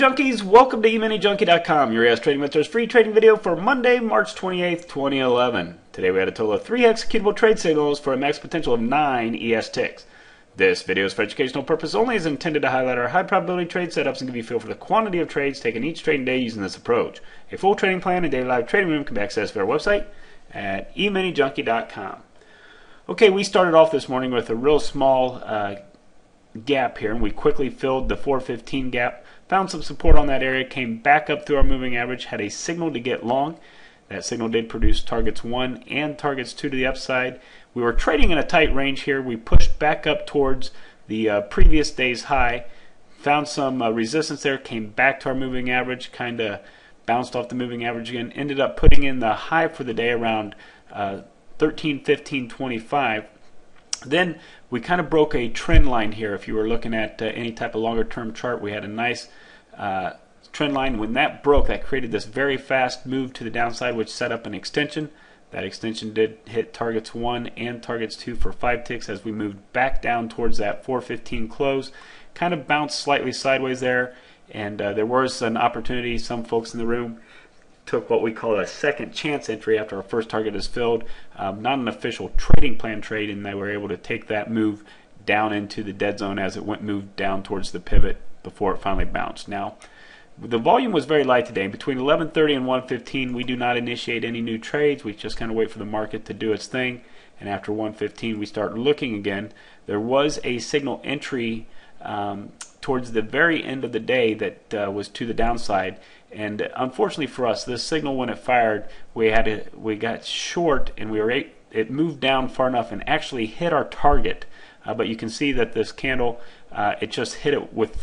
Junkies, welcome to EminiJunkie.com, your ES Trading Mentor's free trading video for Monday, March 28th, 2011. Today we had a total of 3 executable trade signals for a max potential of 9 ES ticks. This video is for educational purpose only, is intended to highlight our high probability trade setups and give you a feel for the quantity of trades taken each trading day using this approach. A full trading plan and daily live trading room can be accessed via our website at EminiJunkie.com. Okay, we started off this morning with a real small gap here, and we quickly filled the 415 gap, found some support on that area, came back up through our moving average, had a signal to get long. That signal did produce targets 1 and targets 2 to the upside. We were trading in a tight range here. We pushed back up towards the previous day's high, found some resistance there, came back to our moving average, kind of bounced off the moving average again, ended up putting in the high for the day around 13.15.25. Then we kind of broke a trend line here. If you were looking at any type of longer term chart, we had a nice trend line. When that broke, that created this very fast move to the downside, which set up an extension. That extension did hit targets 1 and targets 2 for 5 ticks as we moved back down towards that 415 close. Kind of bounced slightly sideways there, and there was an opportunity. Some folks in the room took what we call a second chance entry after our first target is filled. Not an official trading plan trade, and they were able to take that move down into the dead zone as it moved down towards the pivot before it finally bounced. Now, the volume was very light today. Between 11:30 and 1:15, we do not initiate any new trades. We just kind of wait for the market to do its thing, and after 1:15, we start looking again. There was a signal entry towards the very end of the day that was to the downside, and unfortunately for us, this signal, when it fired, we got short, and it moved down far enough and actually hit our target. But you can see that this candle, it just hit it with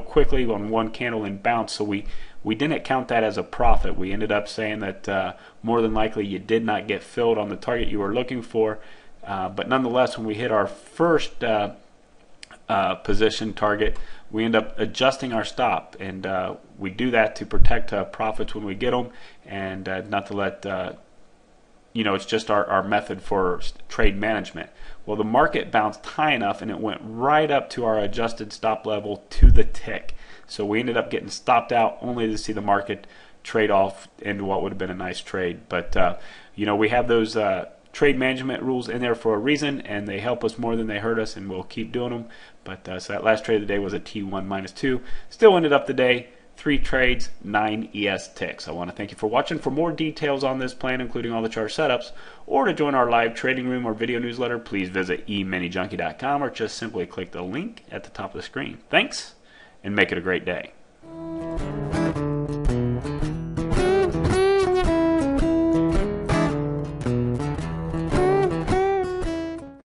quickly on one candle and bounced. So we didn't count that as a profit. We ended up saying that more than likely you did not get filled on the target you were looking for. But nonetheless, when we hit our first position target, we end up adjusting our stop, and we do that to protect profits when we get them, and not to let it's just our method for trade management. Well, the market bounced high enough and it went right up to our adjusted stop level to the tick, so we ended up getting stopped out only to see the market trade off into what would have been a nice trade. But we have those trade management rules in there for a reason, and they help us more than they hurt us, and we'll keep doing them. But so that last trade of the day was a T1 -2. Still ended up the day 3 trades, 9 ES ticks. I want to thank you for watching. For more details on this plan, including all the chart setups, or to join our live trading room or video newsletter, please visit EminiJunkie.com or just simply click the link at the top of the screen. Thanks, and make it a great day.